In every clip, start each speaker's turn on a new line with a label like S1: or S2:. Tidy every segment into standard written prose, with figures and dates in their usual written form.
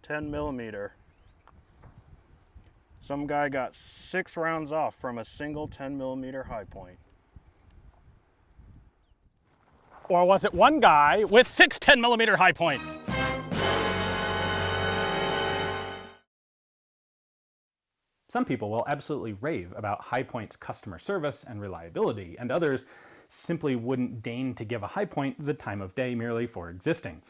S1: 10 millimeter. Some guy got 6 rounds off from a single 10 millimeter Hi-Point.
S2: Or was it one guy with 6 10mm Hi-Points? Some people will absolutely rave about Hi-Point's customer service and reliability, and others simply wouldn't deign to give a Hi-Point the time of day merely for existing.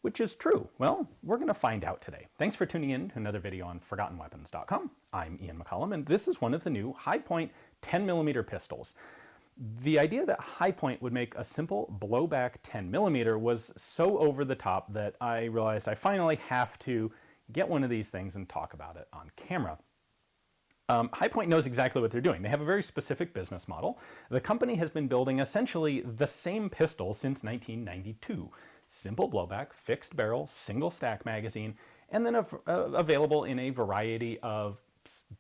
S2: Which is true? Well, we're going to find out today. Thanks for tuning in to another video on ForgottenWeapons.com. I'm Ian McCollum, and this is one of the new Hi-Point 10mm pistols. The idea that Hi-Point would make a simple blowback 10mm was so over the top that I realized I finally have to get one of these things and talk about it on camera. Hi-Point knows exactly what they're doing. They have a very specific business model. The company has been building essentially the same pistol since 1992. Simple blowback, fixed barrel, single stack magazine, and then available in a variety of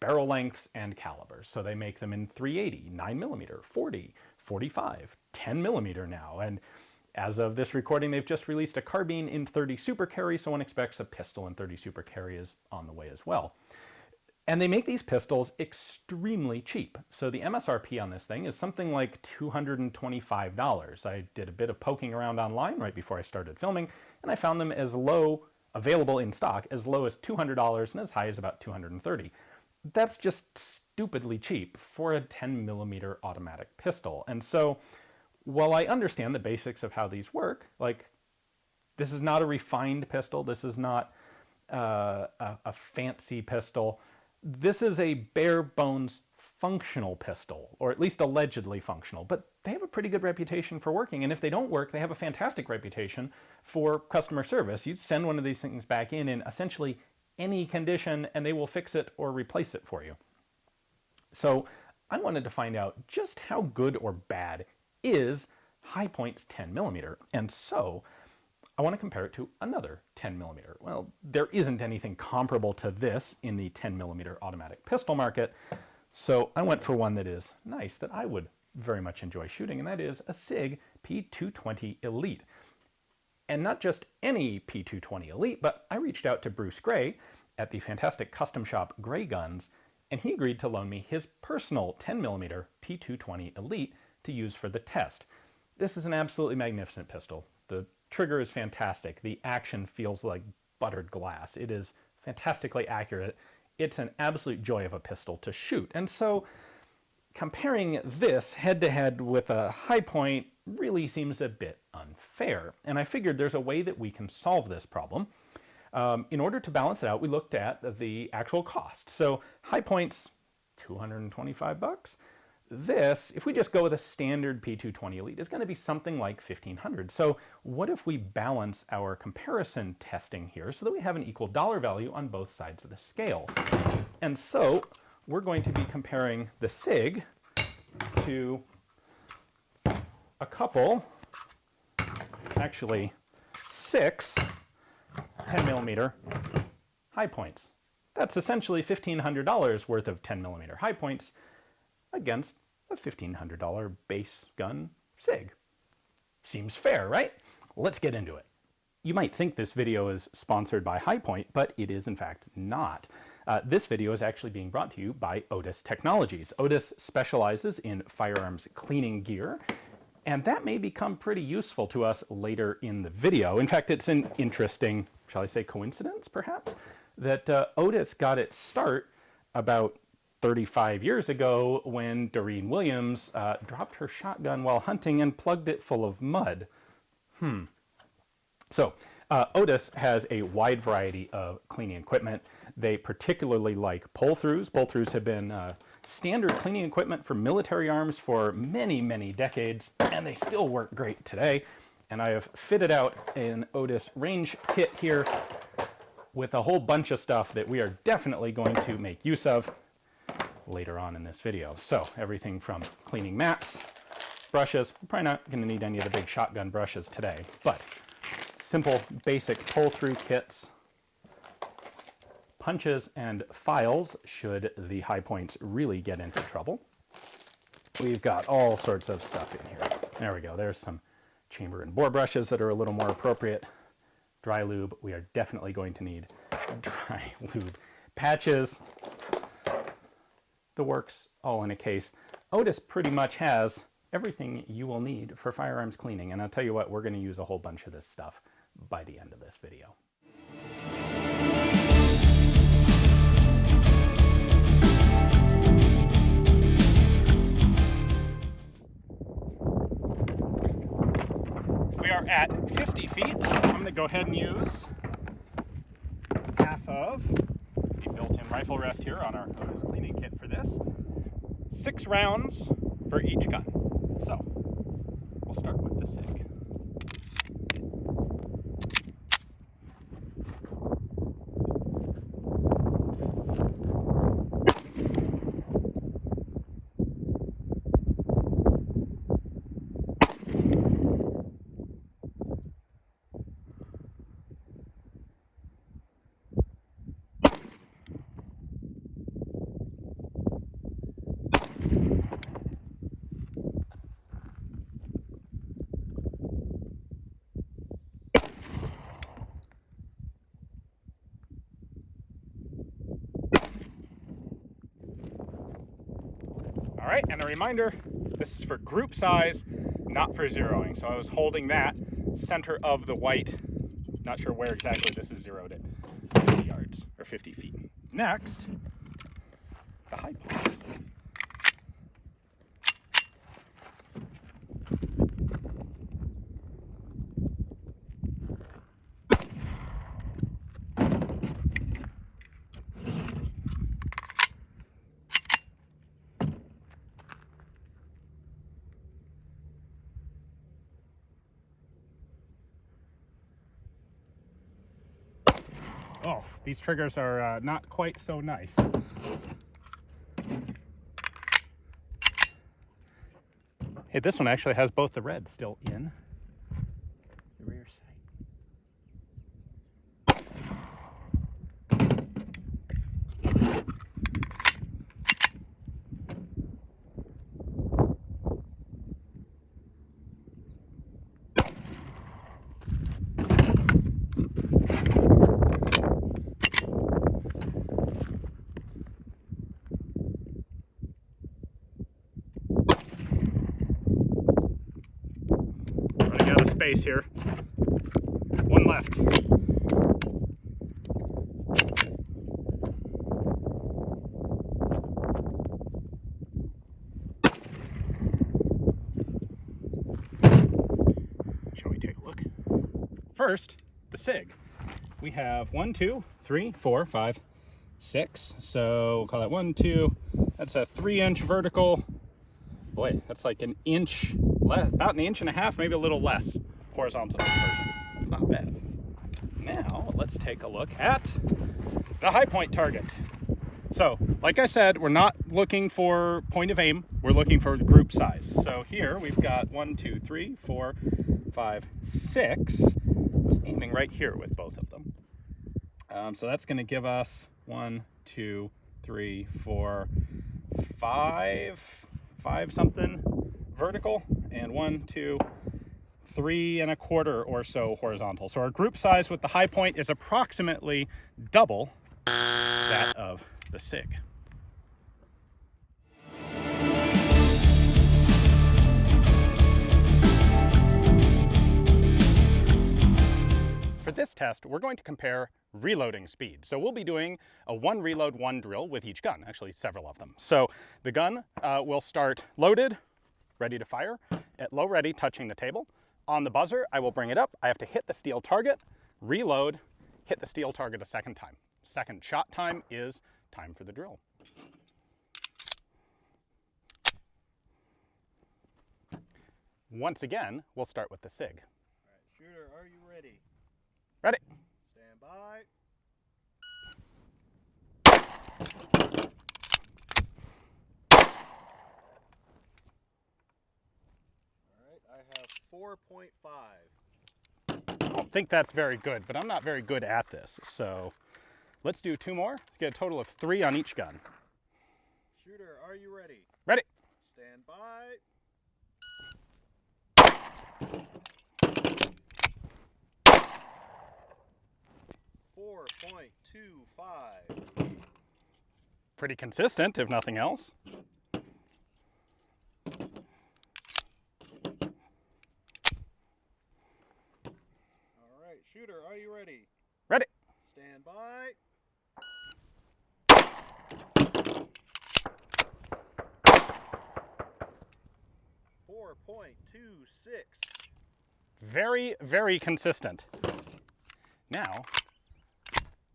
S2: barrel lengths and calibers. So they make them in 380, 9mm, 40, 45, 10mm now. And as of this recording, they've just released a carbine in 30 super carry, so one expects a pistol in 30 super carry is on the way as well. And they make these pistols extremely cheap. So the MSRP on this thing is something like $225. I did a bit of poking around online right before I started filming, and I found them as low, available in stock, as low as $200 and as high as about $230. That's just stupidly cheap for a 10mm automatic pistol. And so, while I understand the basics of how these work, like, this is not a refined pistol, this is not a fancy pistol, this is a bare bones functional pistol, or at least allegedly functional, but they have a pretty good reputation for working, and if they don't work, they have a fantastic reputation for customer service. You send one of these things back in essentially any condition, and they will fix it or replace it for you. So I wanted to find out just how good or bad is Hi-Point's 10mm, and so I want to compare it to another 10mm. Well, there isn't anything comparable to this in the 10mm automatic pistol market, so I went for one that is nice, that I would very much enjoy shooting, and that is a SIG P220 Elite. And not just any P220 Elite, but I reached out to Bruce Gray at the fantastic custom shop GrayGuns, and he agreed to loan me his personal 10mm P220 Elite to use for the test. This is an absolutely magnificent pistol. The trigger is fantastic. The action feels like buttered glass. It is fantastically accurate. It's an absolute joy of a pistol to shoot. And so comparing this head-to-head with a Hi-Point really seems a bit unfair. And I figured there's a way that we can solve this problem. In order to balance it out, we looked at the actual cost. So Hi-Point's $225. This, if we just go with a standard P220 Elite, is going to be something like $1,500. So what if we balance our comparison testing here so that we have an equal dollar value on both sides of the scale? And so we're going to be comparing the SIG to a couple, actually 6 10mm Hi-Points. That's essentially $1,500 worth of 10mm Hi-Points against a $1,500 base gun SIG. Seems fair, right? Let's get into it. You might think this video is sponsored by Hi-Point, but it is in fact not. This video is actually being brought to you by Otis Technologies. Otis specializes in firearms cleaning gear, and that may become pretty useful to us later in the video. In fact, it's an interesting, shall I say, coincidence perhaps, that Otis got its start about 35 years ago when Doreen Williams dropped her shotgun while hunting and plugged it full of mud. So Otis has a wide variety of cleaning equipment. They particularly like pull-throughs. Pull-throughs have been standard cleaning equipment for military arms for many, many decades, and they still work great today. And I have fitted out an Otis range kit here with a whole bunch of stuff that we are definitely going to make use of later on in this video. So everything from cleaning mats, brushes. We're probably not going to need any of the big shotgun brushes today, but simple basic pull-through kits, punches and files should the Hi-Points really get into trouble. We've got all sorts of stuff in here. There we go. There's some chamber and bore brushes that are a little more appropriate. dry lube. We are definitely going to need dry lube patches, the works, all in a case. Otis pretty much has everything you will need for firearms cleaning, and I'll tell you what, we're going to use a whole bunch of this stuff by the end of this video. We are at 50 feet. I'm going to go ahead and use half of the built-in rifle rest here on our Otis cleaning kit for this. 6 rounds for each gun. So, we'll start with the SIG. All right, and a reminder, this is for group size, not for zeroing. So I was holding that center of the white, not sure where exactly this is zeroed at 50 yards or 50 feet. Next, the Hi-Points. Oh, these triggers are not quite so nice. Hey, this one actually has both the reds still in the rear sight. Space here. One left. Shall we take a look? First, the SIG. We have 1, 2, 3, 4, 5, 6. So we'll call that 1, 2. That's a 3-inch vertical. Boy, that's like an inch, about an inch and a half, maybe a little less horizontal dispersion. That's not bad. Now, let's take a look at the Hi-Point target. So, like I said, we're not looking for point of aim, we're looking for group size. So here we've got 1, 2, 3, 4, 5, 6. I was aiming right here with both of them. So that's going to give us 1, 2, 3, 4, 5 something vertical, and 1, 2, 3 1/4 or so horizontal. So our group size with the Hi-Point is approximately double that of the SIG. For this test, we're going to compare reloading speed. So we'll be doing a 1 reload, 1 drill with each gun, actually several of them. So the gun will start loaded, ready to fire, at low ready, touching the table. On the buzzer, I will bring it up. I have to hit the steel target, reload, hit the steel target a second time. Second shot time is time for the drill. Once again, we'll start with the SIG.
S1: All right, shooter, are you ready?
S2: Ready.
S1: Stand by. I have 4.5.
S2: I don't think that's very good, but I'm not very good at this. So let's do 2 more. Let's get a total of 3 on each gun.
S1: Shooter, are you ready?
S2: Ready.
S1: Stand by. 4.25.
S2: Pretty consistent, if nothing else.
S1: All right, shooter, are you ready?
S2: Ready.
S1: Stand by. .26.
S2: Very, very consistent. Now,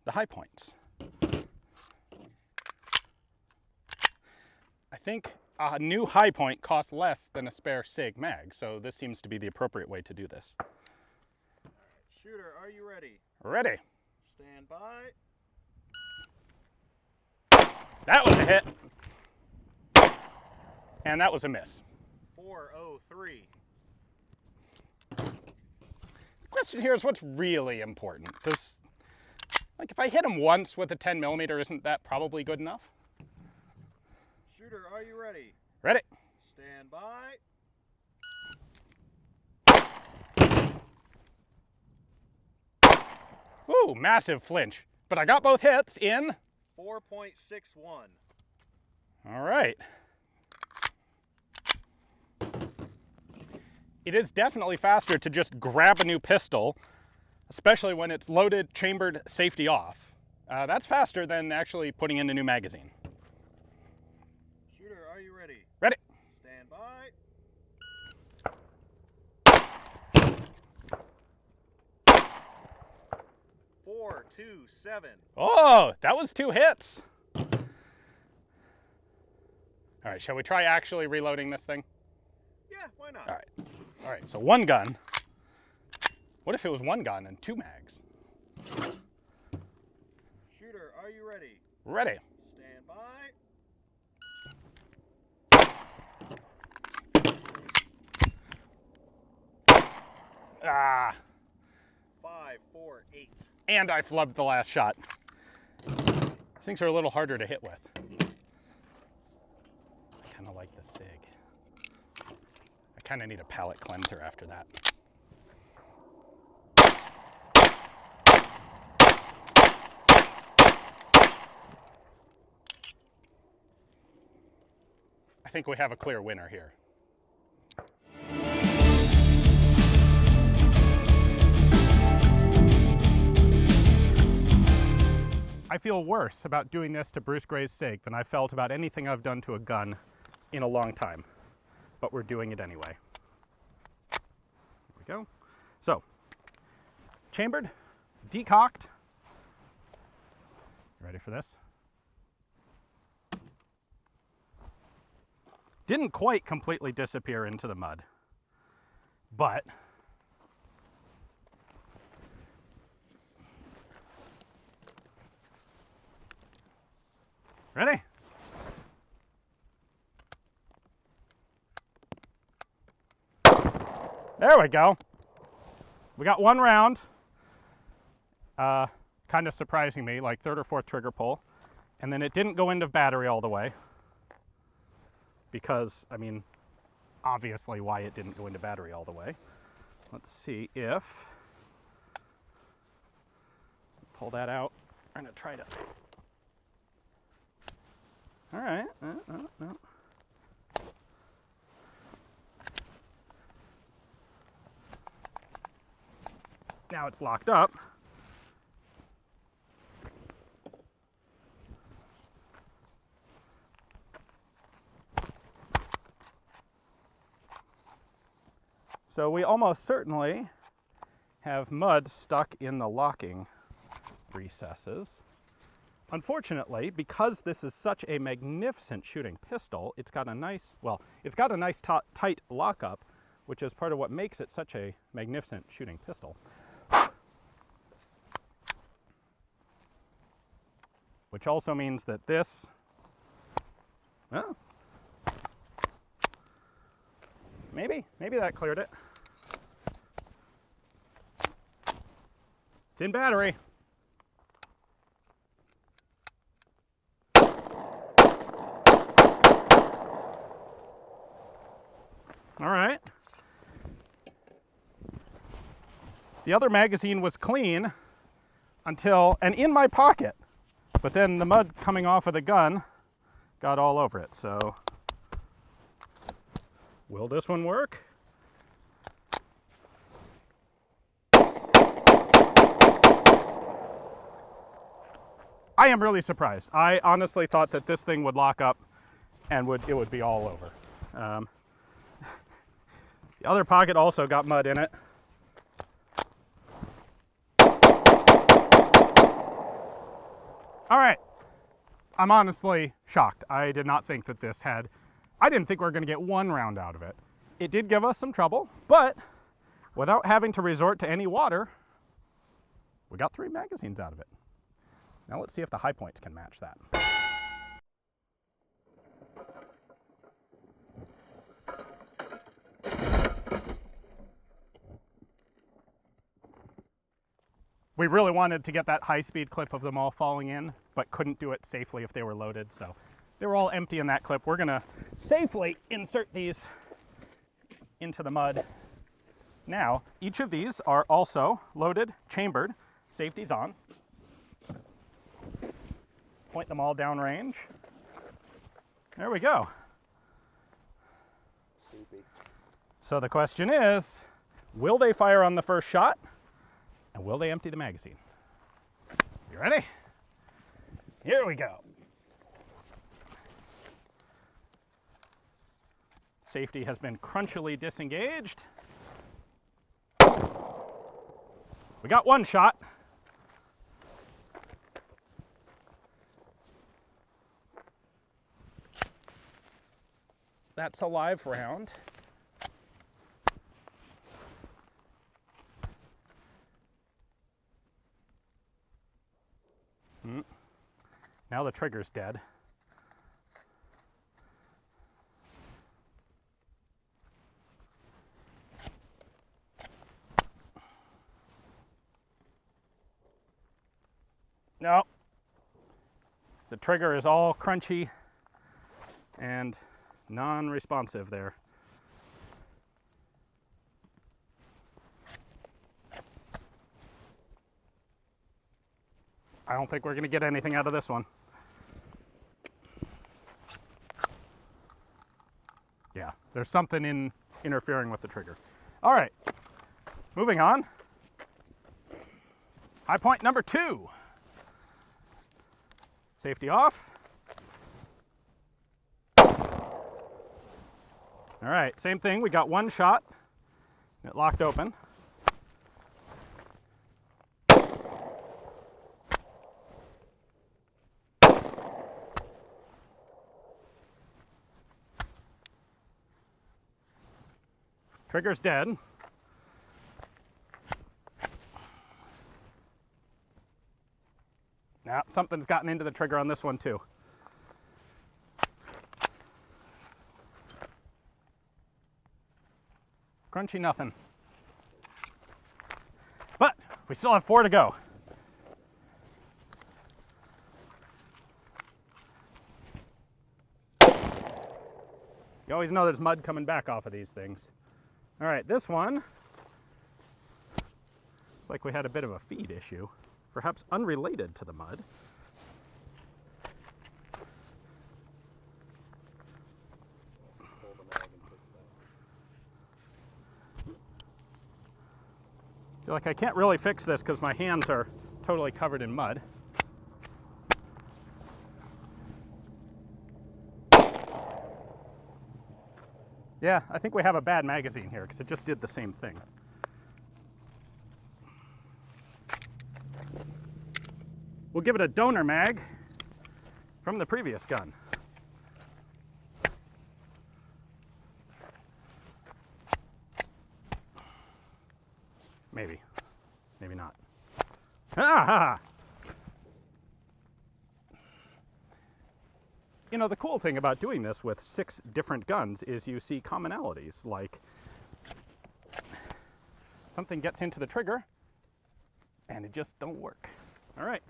S2: the high points. I think a new high point costs less than a spare SIG mag, so this seems to be the appropriate way to do this.
S1: All right, shooter, are you ready?
S2: Ready.
S1: Stand by.
S2: That was a hit. And that was a miss.
S1: 403.
S2: The question here is what's really important. Like if I hit him once with a 10mm, isn't that probably good enough?
S1: Shooter, are you ready?
S2: Ready.
S1: Stand by.
S2: Ooh, massive flinch. But I got both hits in
S1: 4.61.
S2: All right. It is definitely faster to just grab a new pistol, especially when it's loaded, chambered, safety off. That's faster than actually putting in a new magazine.
S1: Shooter, are you ready?
S2: Ready.
S1: Stand by. .427.
S2: Oh, that was 2 hits. All right, shall we try actually reloading this thing?
S1: Yeah, why not?
S2: All right. All right, so 1 gun. What if it was 1 gun and 2 mags?
S1: Shooter, are you ready?
S2: Ready.
S1: Stand by.
S2: Ah,
S1: 548.
S2: and I flubbed the last shot. These things are a little harder to hit with. I kind of like the SIG. I kind of need a palate cleanser after that. I think we have a clear winner here. I feel worse about doing this to Bruce Gray's SIG than I felt about anything I've done to a gun in a long time. But we're doing it anyway. Here we go. So, chambered, decocked. You ready for this? Didn't quite completely disappear into the mud, but ready? There we go. We got 1 round. Kind of surprising me, like 3rd or 4th trigger pull. And then it didn't go into battery all the way. Because, I mean, obviously why it didn't go into battery all the way. Let's see if... Pull that out. I'm going to try to... All right. No. Now it's locked up. So we almost certainly have mud stuck in the locking recesses. Unfortunately, because this is such a magnificent shooting pistol, it's got a nice, tight lockup, which is part of what makes it such a magnificent shooting pistol. Which also means that this, well, maybe that cleared it. It's in battery. All right. The other magazine was clean, and in my pocket, but then the mud coming off of the gun got all over it. So will this one work? I am really surprised. I honestly thought that this thing would lock up and it would be all over. The other pocket also got mud in it. All right, I'm honestly shocked. I did not think that I didn't think we were going to get one round out of it. It did give us some trouble, but without having to resort to any water, we got 3 magazines out of it. Now let's see if the Hi-Points can match that. We really wanted to get that high-speed clip of them all falling in, but couldn't do it safely if they were loaded, so they were all empty in that clip. We're gonna safely insert these into the mud. Now, each of these are also loaded, chambered, safety's on. Point them all downrange. There we go. So the question is, will they fire on the first shot? And will they empty the magazine? You ready? Here we go. Safety has been crunchily disengaged. We got one shot. That's a live round. Now the trigger's dead. No. The trigger is all crunchy and non-responsive there. I don't think we're going to get anything out of this one. Yeah, there's something interfering with the trigger. All right, moving on. Hi-Point number 2. Safety off. All right, same thing. We got one shot. It locked open. Trigger's dead. Now, something's gotten into the trigger on this one too. Crunchy nothing. But we still have 4 to go. You always know there's mud coming back off of these things. All right, this one looks like we had a bit of a feed issue, perhaps unrelated to the mud. I feel like I can't really fix this because my hands are totally covered in mud. Yeah, I think we have a bad magazine here because it just did the same thing. We'll give it a donor mag from the previous gun. Maybe. Maybe not. Ah! You know, the cool thing about doing this with 6 different guns is you see commonalities, like something gets into the trigger and it just don't work. All right.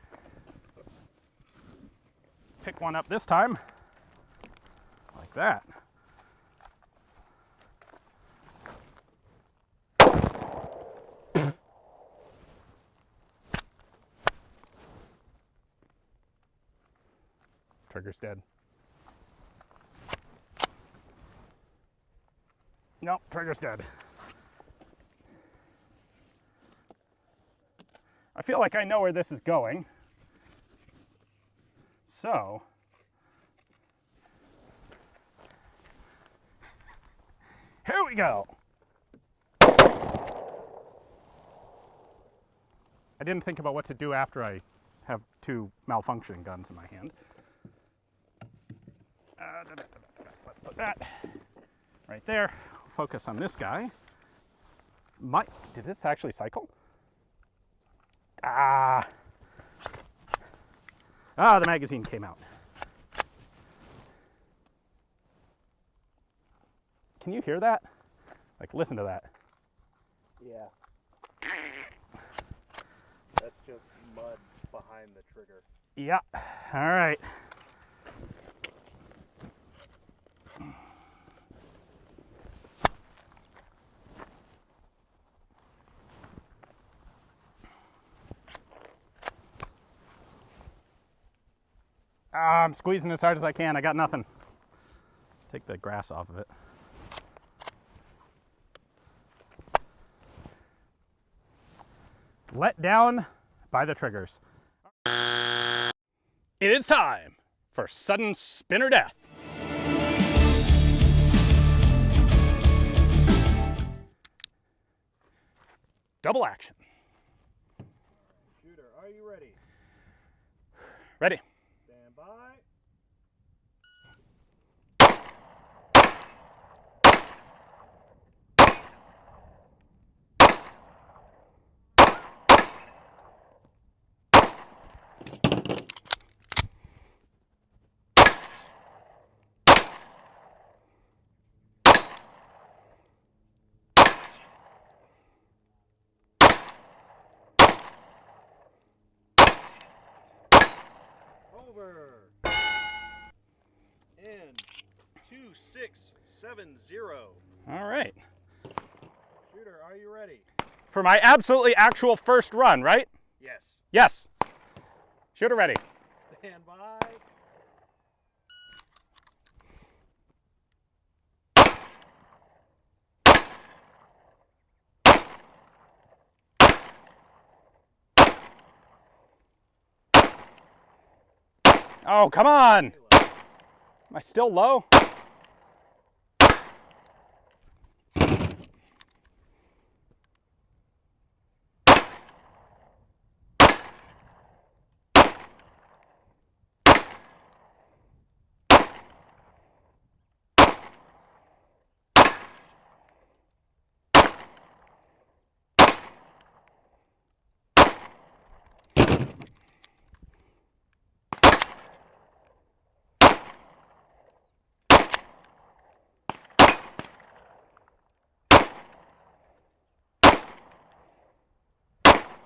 S2: Pick one up this time, like that. trigger's dead. Nope, trigger's dead. I feel like I know where this is going. So, here we go. I didn't think about what to do after I have two malfunctioning guns in my hand. Let's put that right there. Focus on this guy. Did this actually cycle? The magazine came out. Can you hear that? Like, listen to that.
S1: Yeah. That's just mud behind the trigger.
S2: Yeah. All right. I'm squeezing as hard as I can. I got nothing. Take the grass off of it. Let down by the triggers. It is time for sudden spinner death. Double action.
S1: Shooter, are you ready?
S2: Ready.
S1: Stand by. Over. In 2670.
S2: All right.
S1: Shooter, are you ready?
S2: For my absolutely actual first run, right?
S1: Yes.
S2: Yes. Shooter ready.
S1: Stand by.
S2: Oh, come on. Am I still low?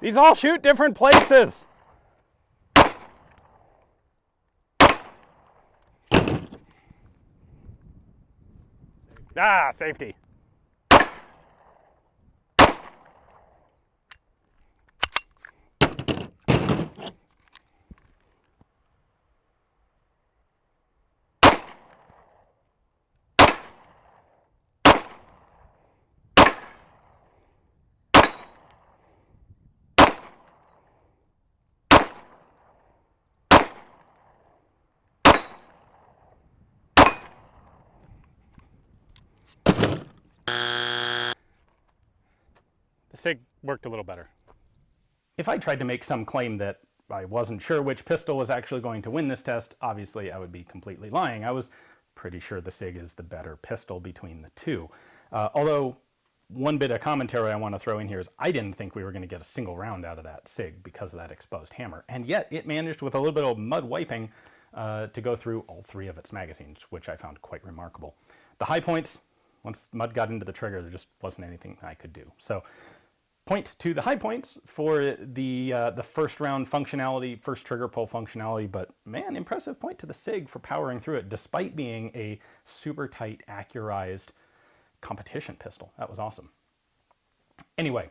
S2: These all shoot different places. Safety. The SIG worked a little better. If I tried to make some claim that I wasn't sure which pistol was actually going to win this test, obviously I would be completely lying. I was pretty sure the SIG is the better pistol between the two. Although, one bit of commentary I want to throw in here is I didn't think we were going to get a single round out of that SIG because of that exposed hammer. And yet it managed, with a little bit of mud wiping, to go through all three of its magazines, which I found quite remarkable. The Hi-Points, once mud got into the trigger, there just wasn't anything I could do. So, point to the Hi-Points for the first round functionality, first trigger pull functionality, but man, impressive point to the SIG for powering through it despite being a super tight, accurized competition pistol. That was awesome. Anyway,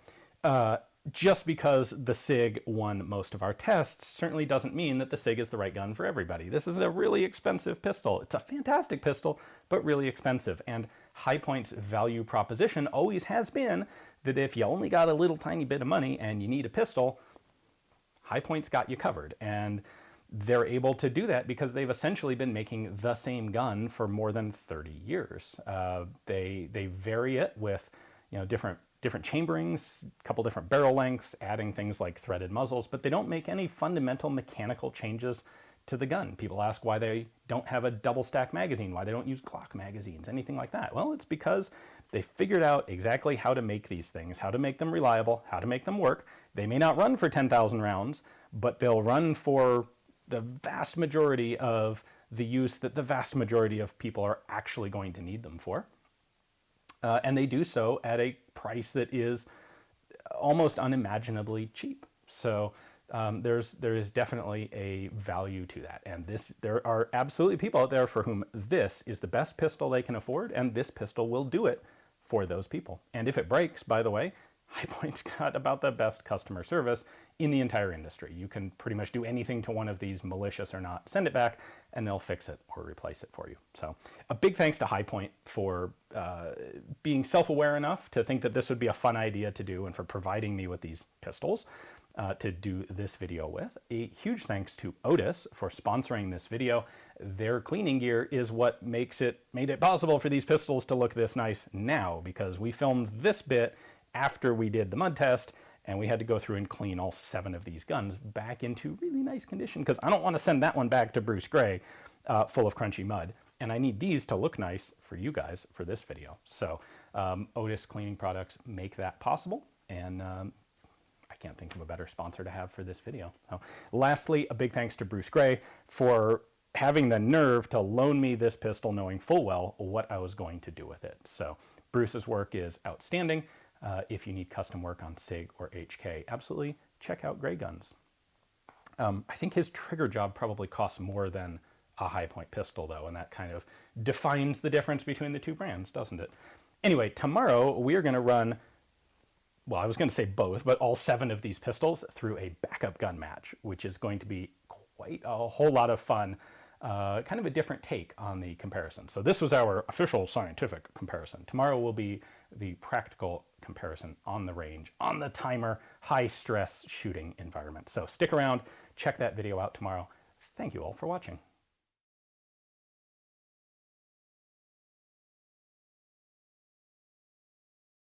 S2: just because the SIG won most of our tests certainly doesn't mean that the SIG is the right gun for everybody. This is a really expensive pistol. It's a fantastic pistol, but really expensive. And Hi-Point's value proposition always has been that if you only got a little tiny bit of money and you need a pistol, Hi-Point's got you covered. And they're able to do that because they've essentially been making the same gun for more than 30 years. They vary it with different chamberings, a couple different barrel lengths, adding things like threaded muzzles, but they don't make any fundamental mechanical changes to the gun. People ask why they don't have a double stack magazine, why they don't use Glock magazines, anything like that. Well, it's because they figured out exactly how to make these things, how to make them reliable, how to make them work. They may not run for 10,000 rounds, but they'll run for the vast majority of the use that the vast majority of people are actually going to need them for. And they do so at a price that is almost unimaginably cheap. So there is definitely a value to that. And there are absolutely people out there for whom this is the best pistol they can afford, and this pistol will do it for those people. And if it breaks, by the way, Hi-Point's got about the best customer service in the entire industry. You can pretty much do anything to one of these, malicious or not, send it back, and they'll fix it or replace it for you. So a big thanks to Hi-Point for being self-aware enough to think that this would be a fun idea to do, and for providing me with these pistols to do this video with. A huge thanks to Otis for sponsoring this video. Their cleaning gear is what made it possible for these pistols to look this nice now, because we filmed this bit after we did the mud test, and we had to go through and clean all 7 of these guns back into really nice condition, because I don't want to send that one back to Bruce Gray full of crunchy mud, and I need these to look nice for you guys for this video. So Otis cleaning products make that possible, and I can't think of a better sponsor to have for this video. So, lastly, a big thanks to Bruce Gray for having the nerve to loan me this pistol knowing full well what I was going to do with it. So Bruce's work is outstanding. If you need custom work on SIG or HK, absolutely check out GrayGuns. I think his trigger job probably costs more than a Hi-Point pistol, though, and that kind of defines the difference between the two brands, doesn't it? Anyway, tomorrow we are going to run, well, I was going to say both, but all 7 of these pistols through a backup gun match, which is going to be quite a whole lot of fun. Kind of a different take on the comparison. So this was our official scientific comparison. Tomorrow will be the practical comparison on the range, on the timer, high stress shooting environment. So stick around, check that video out tomorrow. Thank you all for watching.